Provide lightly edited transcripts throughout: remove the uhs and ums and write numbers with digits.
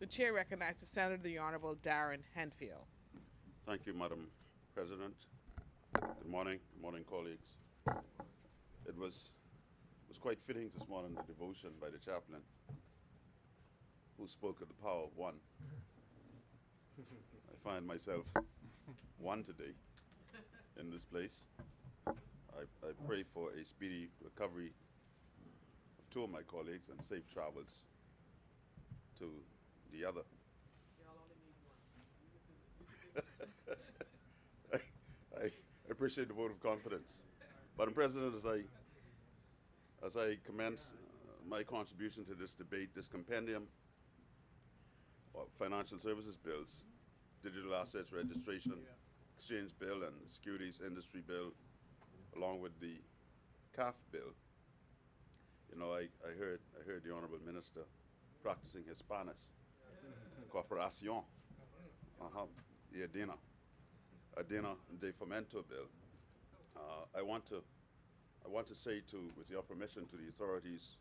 The chair recognizes Senator the Honorable Darren Henfield. Thank you, Madam President. Good morning, colleagues. It was quite fitting this morning, the devotion by the chaplain, who spoke of the power of one. I find myself one today in this place. I pray for a speedy recovery of two of my colleagues and safe travels to the other. I appreciate the vote of confidence. Madam President, as I commence my contribution to this debate, this compendium of financial services bills, digital assets registration, exchange bill, and securities industry bill, along with the CAF bill, you know, I heard the Honorable Minister practicing his Spanish. Corporacion, the Andina de Formento bill. I want to say with your permission, to the authorities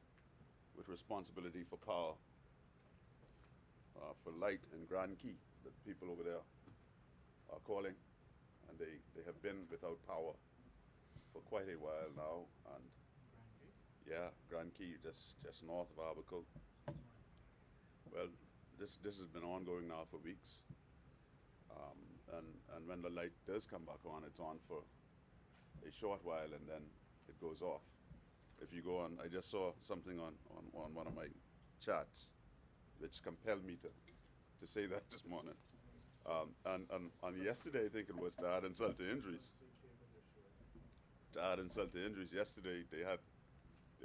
with responsibility for power, for light and Grand Key, that people over there are calling, and they have been without power for quite a while now, and yeah, Grand Key, just north of Abaco. Well, this has been ongoing now for weeks, and when the light does come back on, it's on for a short while and then it goes off. If you go on, I just saw something on one of my chats which compelled me to say that this morning. And yesterday, I think it was, to add insult to injuries. Yesterday they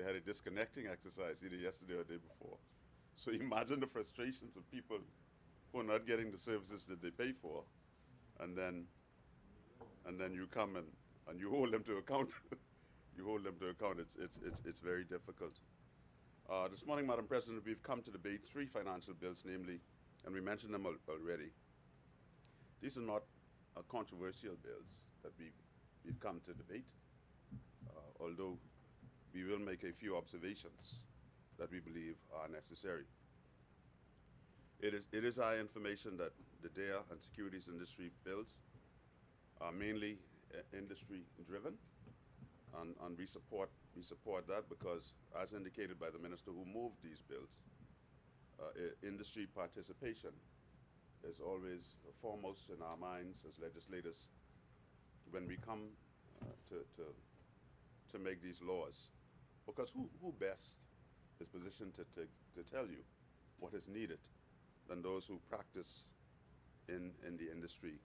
had a disconnecting exercise either yesterday or the day before. So imagine the frustrations of people who are not getting the services that they pay for, and then you come and you hold them to account. You hold them to account. It's very difficult. This morning, Madam President, we've come to debate three financial bills, namely, and we mentioned them already. These are not controversial bills that we've come to debate, although we will make a few observations that we believe are necessary. It is our information that the DARE and securities industry bills are mainly industry driven, and we support that because, as indicated by the minister who moved these bills, industry participation is always foremost in our minds as legislators when we come to make these laws, because who best is positioned to tell you what is needed than those who practice in the industry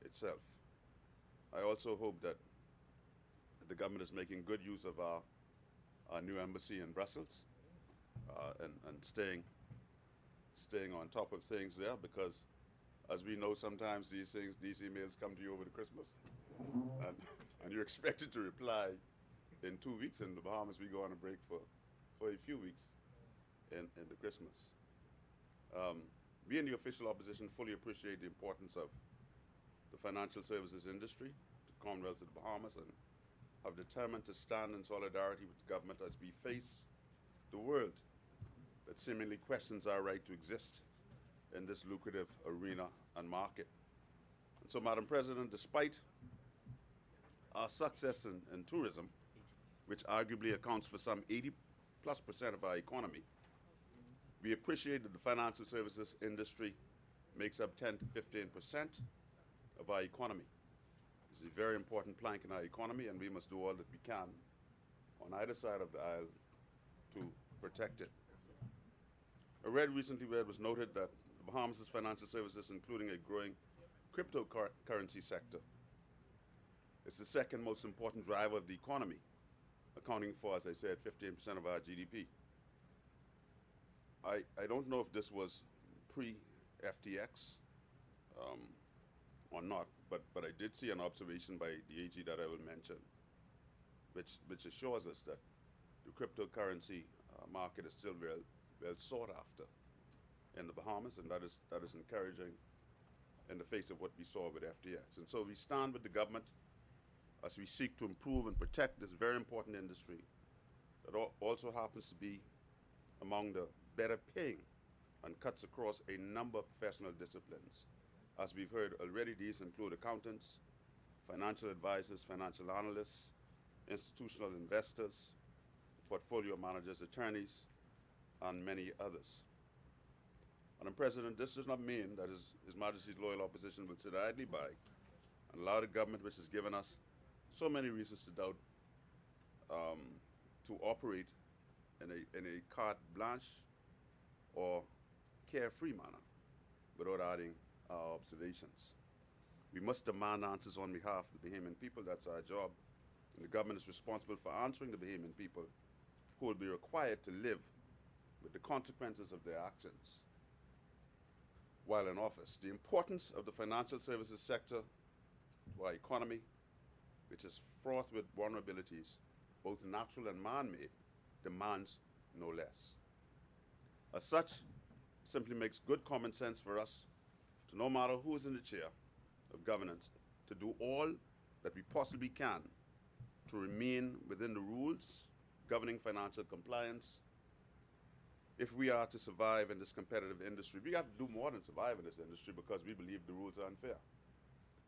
itself. I also hope that the government is making good use of our new embassy in Brussels, and staying on top of things there, because as we know, sometimes these emails come to you over the Christmas, and you're expected to reply in 2 weeks. In the Bahamas, we go on a break for a few weeks in the Christmas. We in the official opposition fully appreciate the importance of the financial services industry to the Commonwealth of the Bahamas, and have determined to stand in solidarity with the government as we face the world that seemingly questions our right to exist in this lucrative arena and market. And so, Madam President, despite our success in tourism, which arguably accounts for some 80+% of our economy, we appreciate that the financial services industry makes up 10 to 15% of our economy. This is a very important plank in our economy, and we must do all that we can on either side of the aisle to protect it. I read recently where it was noted that the Bahamas' financial services, including a growing cryptocurrency sector, is the second most important driver of the economy, accounting for, as I said, 15% of our GDP. I don't know if this was pre-FTX or not, but I did see an observation by the AG that I will mention, which assures us that the cryptocurrency market is still well sought after in the Bahamas, and that is encouraging in the face of what we saw with FTX. And so we stand with the government as we seek to improve and protect this very important industry that also happens to be among the better paying and cuts across a number of professional disciplines. As we've heard already, these include accountants, financial advisors, financial analysts, institutional investors, portfolio managers, attorneys, and many others. Madam President, this does not mean that His Majesty's loyal opposition will sit idly by and allow the government, which has given us so many reasons to doubt, to operate in a carte blanche or carefree manner without adding our observations. We must demand answers on behalf of the Bahamian people. That's our job. And the government is responsible for answering the Bahamian people, who will be required to live with the consequences of their actions while in office. The importance of the financial services sector to our economy, which is fraught with vulnerabilities, both natural and man-made, demands no less. As such, simply makes good common sense for us to, no matter who is in the chair of governance, to do all that we possibly can to remain within the rules governing financial compliance. If we are to survive in this competitive industry, we have to do more than survive in this industry, because we believe the rules are unfair.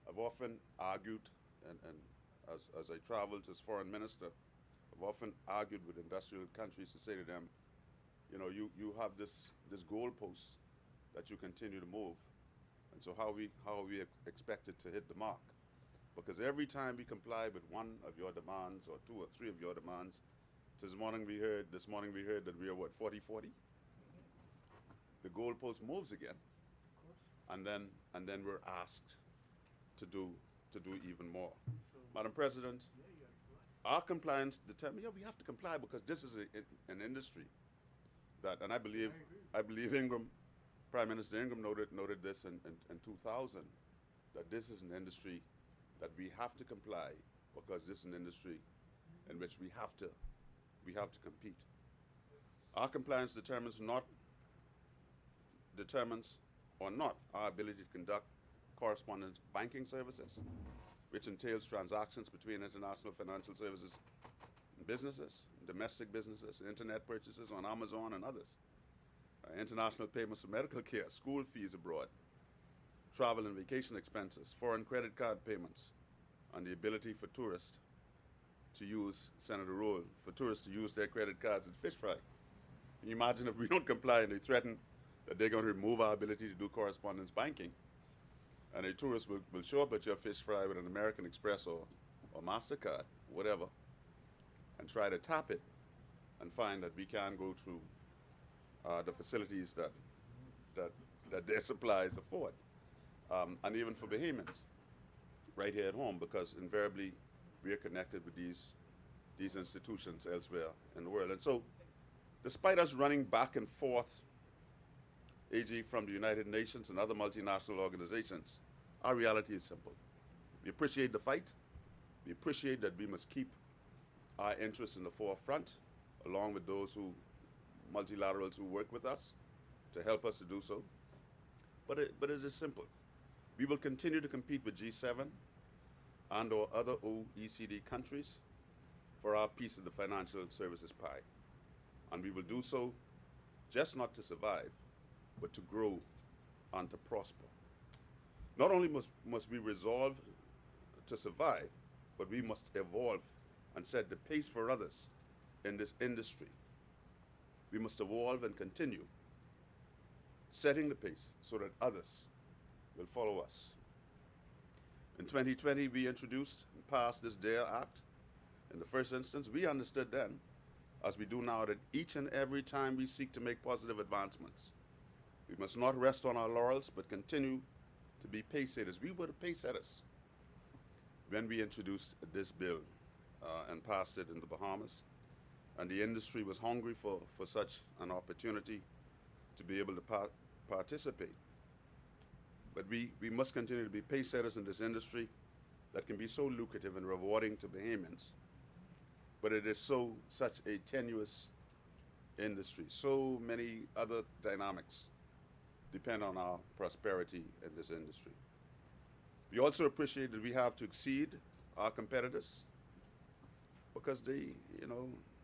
I've often argued, and as I traveled as foreign minister, I've often argued with industrial countries to say to them, you know, you have this goalpost that you continue to move, and so how are we expected to hit the mark? Because every time we comply with one of your demands, or two or three of your demands, this morning we heard that we are what, 40-40? The goalpost moves again, and then we're asked to do even more. Madam President, our compliance determines, we have to comply, because this is an industry that, and I believe Ingram, Prime Minister Ingram noted this in 2000, that this is an industry that we have to comply, because this is an industry in which we have to compete. Our compliance determines or not our ability to conduct correspondent banking services, which entails transactions between international financial services businesses, domestic businesses, internet purchases on Amazon and others, international payments for medical care, school fees abroad, travel and vacation expenses, foreign credit card payments, and the ability for tourists to use, Senator Rolle, for tourists to use their credit cards at fish fry. Can you imagine if we don't comply and they threaten that they're going to remove our ability to do correspondence banking, and a tourist will show up at your fish fry with an American Express or MasterCard, whatever, and try to tap it, and find that we can't go through the facilities that their supplies afford. And even for Bahamians, right here at home, because invariably we are connected with these institutions elsewhere in the world. And so, despite us running back and forth, AG, from the United Nations and other multinational organizations, our reality is simple. We appreciate the fight. We appreciate that we must keep our interests in the forefront, along with those multilaterals who work with us to help us to do so. But it is simple. We will continue to compete with G7 and or other OECD countries for our piece of the financial services pie. And we will do so just not to survive, but to grow and to prosper. Not only must we resolve to survive, but we must evolve and set the pace for others in this industry. We must evolve and continue setting the pace so that others will follow us. In 2020, we introduced and passed this DARE Act. In the first instance, we understood then, as we do now, that each and every time we seek to make positive advancements, we must not rest on our laurels, but continue to be pace setters. We were the pace setters when we introduced this bill and passed it in the Bahamas. And the industry was hungry for such an opportunity to be able to participate. But we must continue to be pace setters in this industry that can be so lucrative and rewarding to Bahamians. But it is such a tenuous industry. So many other dynamics depend on our prosperity in this industry. We also appreciate that we have to exceed our competitors, because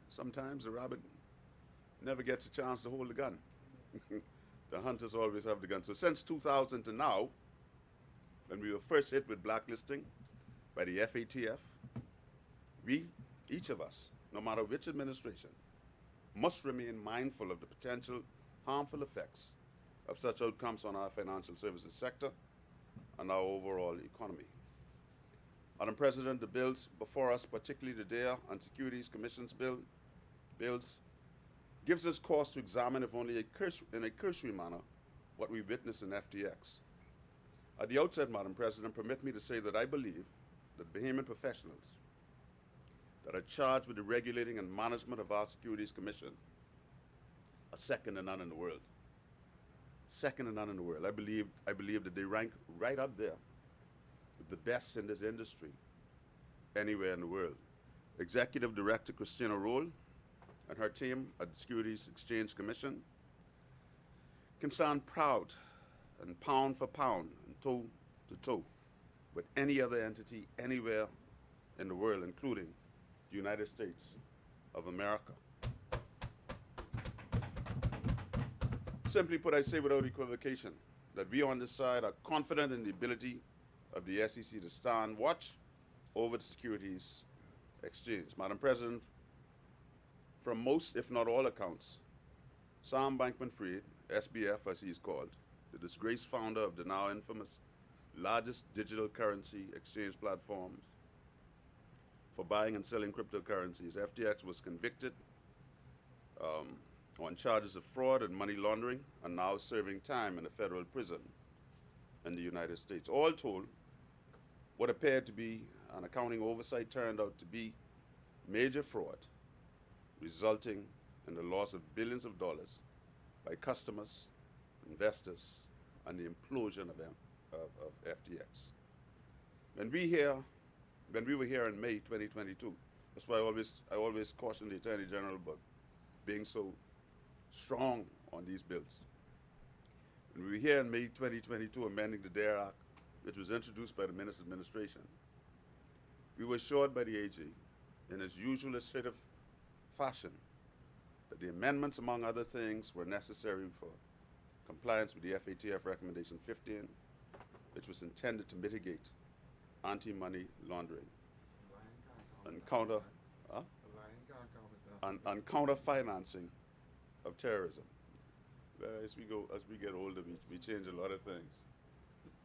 sometimes the rabbit never gets a chance to hold the gun. The hunters always have the gun. So since 2000 to now, when we were first hit with blacklisting by the FATF, we, each of us, no matter which administration, must remain mindful of the potential harmful effects of such outcomes on our financial services sector and our overall economy. Madam President, the bills before us, particularly the DARE and Securities Commission's bills, gives us cause to examine, if only in a cursory manner, what we witnessed in FTX. At the outset, Madam President, permit me to say that I believe that Bahamian professionals that are charged with the regulating and management of our Securities Commission are second to none in the world. Second to none in the world. I believe that they rank right up there with the best in this industry anywhere in the world. Executive Director Christina Roll and her team at the Securities Exchange Commission can stand proud and pound for pound and toe to toe with any other entity anywhere in the world, including the United States of America. Simply put, I say without equivocation that we on this side are confident in the ability of the SEC to stand watch over the Securities Exchange. Madam President, from most, if not all accounts, Sam Bankman-Fried, SBF as he is called, the disgraced founder of the now infamous largest digital currency exchange platform for buying and selling cryptocurrencies, FTX, was convicted on charges of fraud and money laundering and now serving time in a federal prison in the United States. All told, what appeared to be an accounting oversight turned out to be major fraud, resulting in the loss of billions of dollars by customers, investors, and the implosion of FTX. When we were here in May 2022, that's why I always caution the Attorney General about being so strong on these bills. When we were here in May 2022 amending the DARE Act, which was introduced by the Minister's administration, we were assured by the AG in his usual assertive fashion that the amendments, among other things, were necessary for compliance with the FATF Recommendation 15, which was intended to mitigate anti-money laundering and counter financing of terrorism. As we get older, we change a lot of things.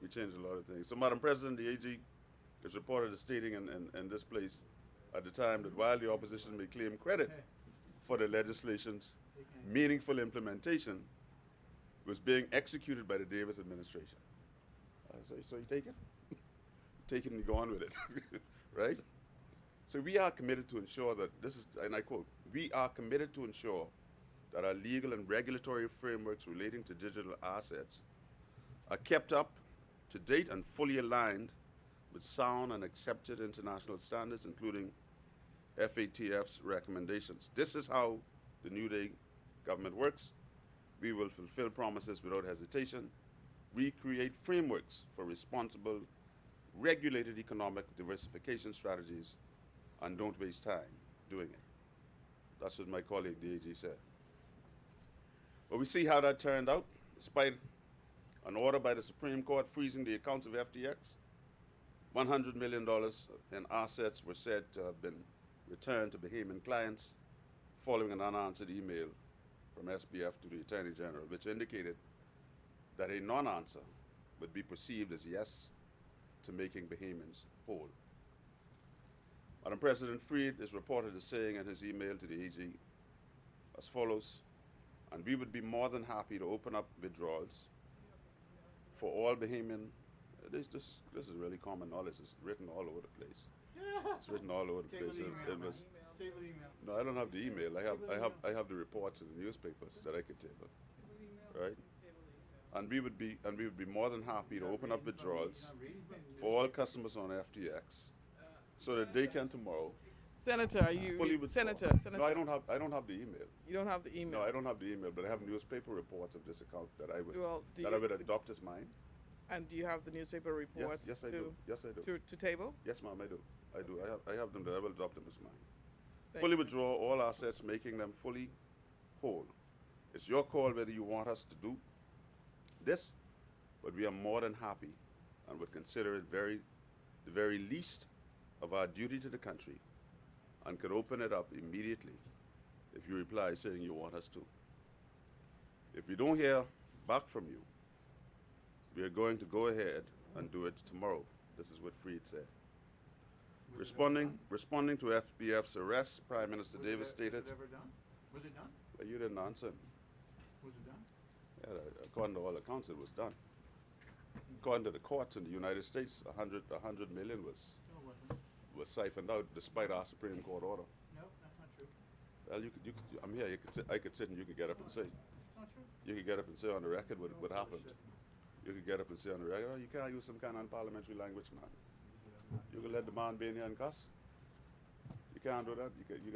We change a lot of things. So, Madam President, the AG is reported as stating in this place at the time that while the opposition may claim credit for the legislation's meaningful implementation, was being executed by the Davis administration. So you take it? Take it and go on with it, right? So we are committed to ensure that this is, and I quote, we are committed to ensure that our legal and regulatory frameworks relating to digital assets are kept up to date and fully aligned with sound and accepted international standards, including FATF's recommendations. This is how the New Day government works. We will fulfill promises without hesitation. We create frameworks for responsible, regulated economic diversification strategies and don't waste time doing it. That's what my colleague, the AG, said. But we see how that turned out. Despite an order by the Supreme Court freezing the accounts of FTX, $100 million in assets were said to have been returned to Bahamian clients following an unanswered email from SBF to the Attorney General, which indicated that a non-answer would be perceived as yes to making Bahamians whole. Madam President, Fried is reported as saying in his email to the AG as follows, and we would be more than happy to open up withdrawals for all Bahamian, this is really common knowledge, it's written all over the place. It's written all over the place. It was, no, I don't have the email. I have the reports in the newspapers that I could table, right? And we would be more than happy to open up withdrawals for all customers on FTX, so that they can tomorrow. Senator, are you fully withdraw. Senator? No, I don't have the email. You don't have the email. No, I don't have the email, but I have newspaper reports of this account that I would would adopt as mine. And do you have the newspaper reports? Yes, I do. Yes, I do. To table? Yes, ma'am, I do. I have them there. I will adopt them as mine. Fully withdraw all assets, making them fully whole. It's your call whether you want us to do this, but we are more than happy and would consider it the very least of our duty to the country and could open it up immediately if you reply saying you want us to. If we don't hear back from you, we are going to go ahead and do it tomorrow. This is what Freed said. Responding to FBF's arrest, Prime Minister Davis stated. Was it ever done? Was it done? Well, you didn't answer him. Was it done? Yeah, according to all accounts, it was done. According to the courts in the United States, 100 million No, it wasn't. was siphoned out despite our Supreme Court order. No, that's not true. Well, I'm here. I could sit and you could get up and say. It's not true. You could get up and say on the record what happened. You could get up and say on the record, oh, you can't use some kind of unparliamentary language, man. You can let the man be in here and cuss. You can't do that. You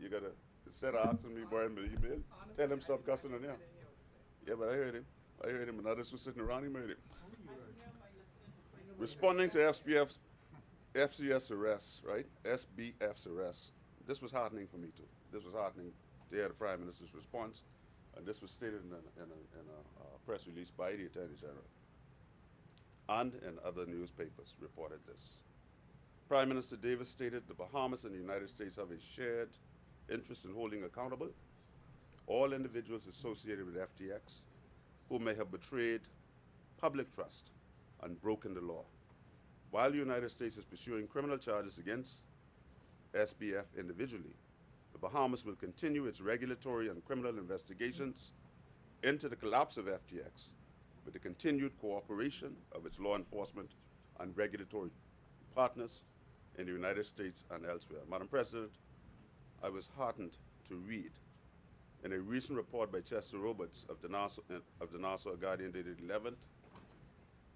gotta. Instead of asking me where in the email, tell him stop cussing in here. Yeah, but I heard him, and others were sitting around him heard him. Responding to FCS arrests, right? SBF's arrests. This was heartening for me too. This was heartening to hear the Prime Minister's response, and this was stated in a press release by the Attorney General. And in other newspapers reported this. Prime Minister Davis stated the Bahamas and the United States have a shared interest in holding accountable all individuals associated with FTX who may have betrayed public trust and broken the law. While the United States is pursuing criminal charges against SBF individually, the Bahamas will continue its regulatory and criminal investigations into the collapse of FTX with the continued cooperation of its law enforcement and regulatory partners in the United States and elsewhere. Madam President, I was heartened to read in a recent report by Chester Roberts of the Nassau Guardian dated 11th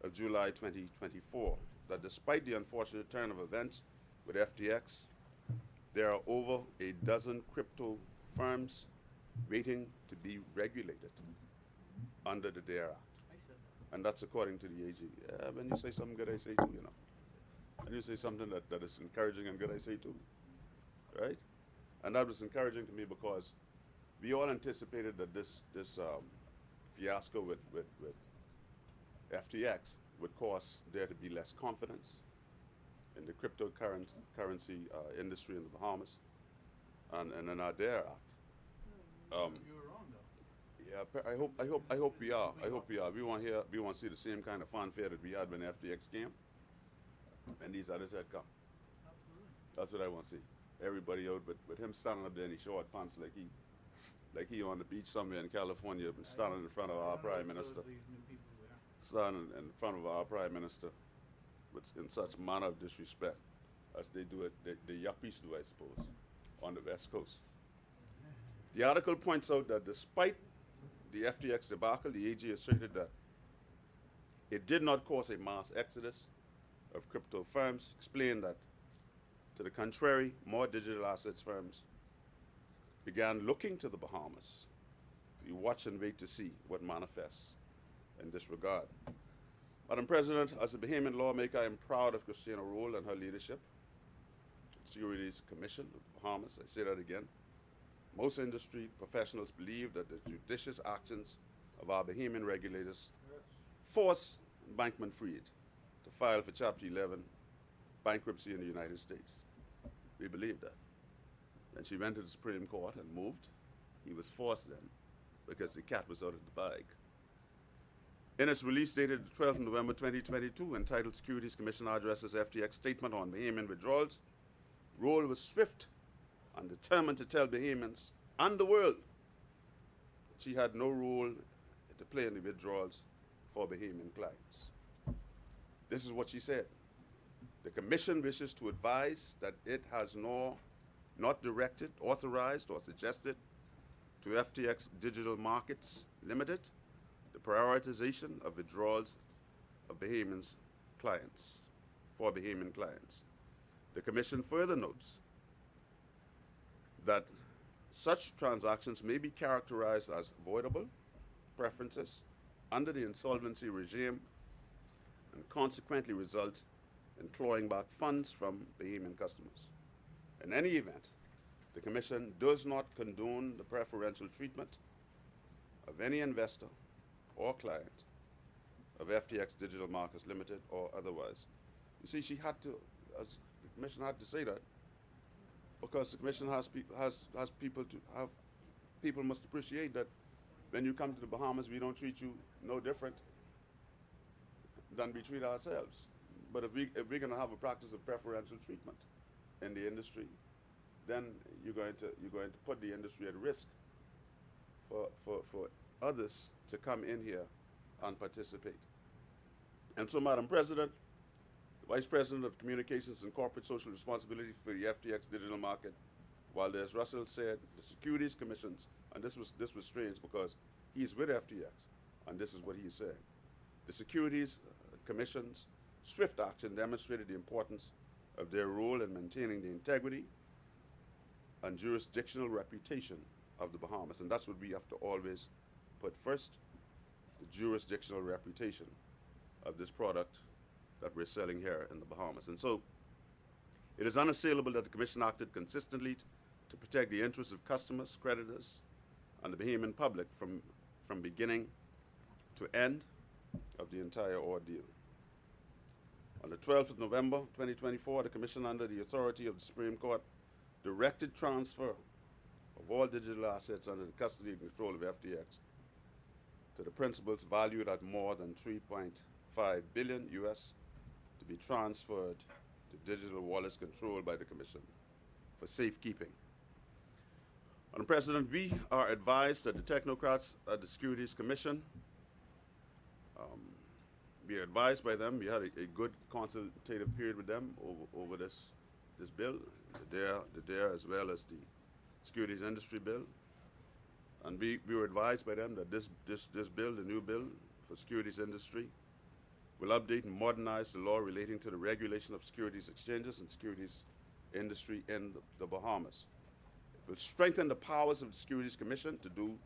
of July 2024 that despite the unfortunate turn of events with FTX, there are over a dozen crypto firms waiting to be regulated under the DARE Act. And that's according to the AG. Yeah, when you say something good, I say too, you know. And you say something that is encouraging and good, I say too. Right? And that was encouraging to me because we all anticipated that this fiasco with FTX would cause there to be less confidence in the cryptocurrency industry in the Bahamas and in our DARE Act. You were wrong though. Yeah, I hope we are. I hope we are. We want to see the same kind of fanfare that we had when FTX came, and these others had come. Absolutely. That's what I want to see. Everybody out, with him standing up there in his short pants like he on the beach somewhere in California, and standing in front of our Prime Minister. These new people there. Standing in front of our Prime Minister, in such manner of disrespect as they do it, the yuppies do, I suppose, on the West Coast. The article points out that despite the FTX debacle, the AG asserted that it did not cause a mass exodus of crypto firms, explained that, to the contrary, more digital assets firms began looking to the Bahamas. We watch and wait to see what manifests in this regard. Madam President, as a Bahamian lawmaker, I am proud of Christina Rule and her leadership. Securities Commission of the Bahamas, I say that again. Most industry professionals believe that the judicious actions of our Bahamian regulators force Bankman-Fried to file for Chapter 11 bankruptcy in the United States. We believe that. When she went to the Supreme Court and moved, he was forced then because the cat was out of the bag. In its release dated 12 November 2022, entitled Securities Commission Addresses FTX Statement on Bahamian Withdrawals, Rule was swift and determined to tell Bahamians and the world that she had no role to play in the withdrawals for Bahamian clients. This is what she said. The Commission wishes to advise that it has not directed, authorized, or suggested to FTX Digital Markets Limited the prioritization of withdrawals of Bahamians clients, for Bahamian clients. The Commission further notes that such transactions may be characterized as voidable preferences under the insolvency regime and consequently result in clawing back funds from Bahamian customers. In any event, the Commission does not condone the preferential treatment of any investor or client of FTX Digital Markets Limited or otherwise. You see, she had to, as the commission had to say that, because the commission has people must appreciate that when you come to the Bahamas, we don't treat you no different than we treat ourselves. But if we're going to have a practice of preferential treatment in the industry, then you're going to put the industry at risk for others to come in here and participate. And so, Madam President, the Vice President of Communications and Corporate Social Responsibility for the FTX digital market, while as Russell said, the Securities Commissions, and this was strange because he's with FTX, and this is what he's saying. The Securities Commission's swift action demonstrated the importance of their role in maintaining the integrity and jurisdictional reputation of the Bahamas, and that's what we have to always put first, the jurisdictional reputation of this product that we're selling here in the Bahamas. And so it is unassailable that the Commission acted consistently to protect the interests of customers, creditors, and the Bahamian public from beginning to end of the entire ordeal. On the 12th of November 2024, the Commission, under the authority of the Supreme Court, directed transfer of all digital assets under the custody and control of FTX to the principals valued at more than $3.5 billion US to be transferred to digital wallets controlled by the Commission for safekeeping. Madam President, we are advised that the technocrats at the Securities Commission, we are advised by them, we had a good consultative period with them over this bill, the DARE as well as the Securities Industry Bill. And we were advised by them that this bill, the new bill for securities industry, will update and modernize the law relating to the regulation of securities exchanges and securities industry in the Bahamas. It will strengthen the powers of the Securities Commission to do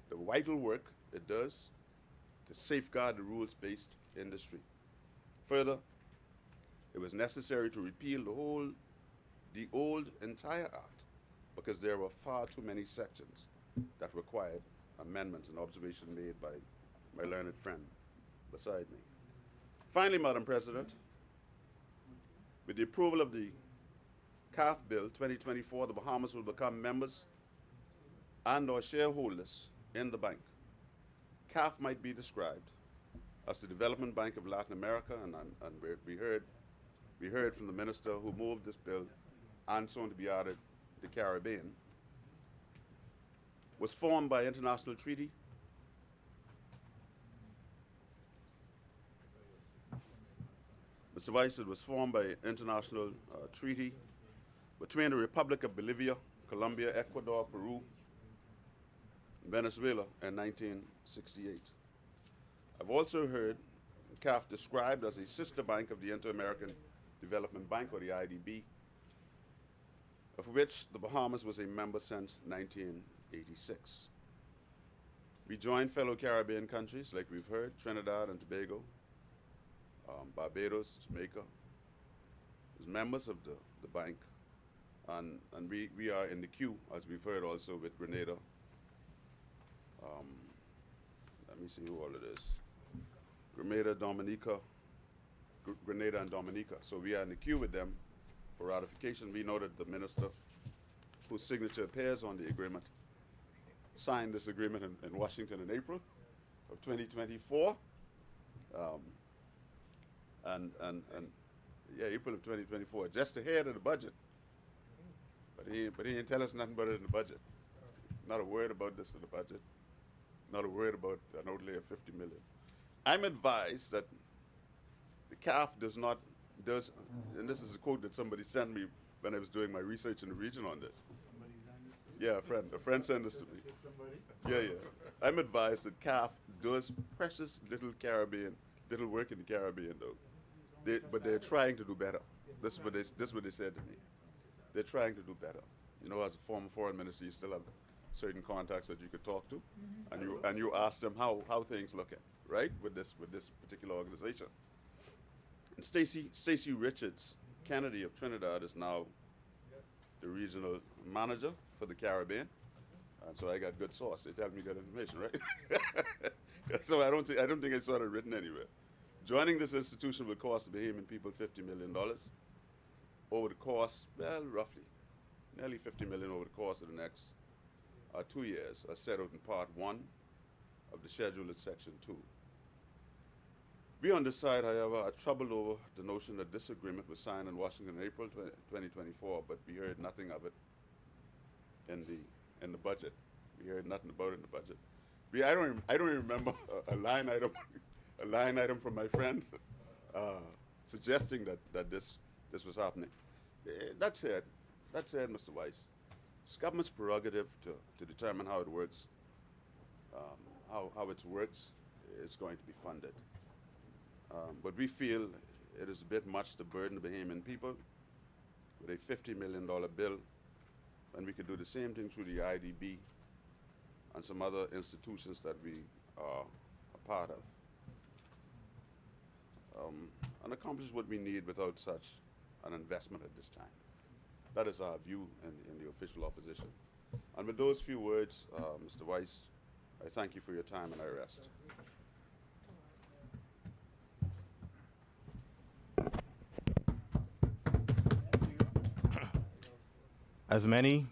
the vital work it does to safeguard the rules-based industry. Further, it was necessary to repeal the old entire act because there were far too many sections that required amendments, an observation made by my learned friend beside me. Finally, Madam President, with the approval of the CAF Bill 2024, the Bahamas will become members and/or shareholders in the bank. CAF might be described as the Development Bank of Latin America, and we heard from the minister who moved this bill, and soon to be added, the Caribbean, was formed by international treaty Mr. Vice, it was formed by international treaty between the Republic of Bolivia, Colombia, Ecuador, Peru, and Venezuela in 1968. I've also heard CAF described as a sister bank of the Inter-American Development Bank, or the IDB, of which the Bahamas was a member since 1986. We joined fellow Caribbean countries, like we've heard, Trinidad and Tobago, Barbados, Jamaica, as members of the bank. And we are in the queue, as we've heard also, with Grenada. Let me see who all it is. Grenada and Dominica. So we are in the queue with them for ratification. We know that the minister whose signature appears on the agreement signed this agreement in Washington in April of 2024. Yeah, April of 2024, just ahead of the budget. But he didn't tell us nothing about it in the budget. Not a word about this in the budget. Not a word about an outlay of $50 million. I'm advised that the CAF does, and this is a quote that somebody sent me when I was doing my research in the region on this. Somebody sent this to you? Yeah, a friend sent this to me. Just somebody? Yeah. I'm advised that CAF does precious little work in the Caribbean, though. But they're trying to do better. This is what they said to me. They're trying to do better. You know, as a former foreign minister, you still have certain contacts that you could talk to, and you ask them how things looking, right, with this particular organization. And Stacey Richards Kennedy of Trinidad is now the regional manager for the Caribbean, and so I got good source. They tell me good information, right? So I don't think I saw it written anywhere. Joining this institution will cost the Bahamian people $50 million over the course, well, roughly, nearly $50 million over the course of the next 2 years, as set out in Part 1 of the schedule in Section 2. We on this side, however, are troubled over the notion that this agreement was signed in Washington in April 2024, but we heard nothing of it in the budget. We heard nothing about it in the budget. I don't even remember a line item from my friend suggesting that this was happening. That said, Mr. Weiss, it's government's prerogative to determine how it works, how it works is going to be funded. But we feel it is a bit much to burden the Bahamian people with a $50 million bill when we could do the same thing through the IDB and some other institutions that we are a part of, and accomplish what we need without such an investment at this time. That is our view in the official opposition. And with those few words, Mr. Weiss, I thank you for your time and I rest. As many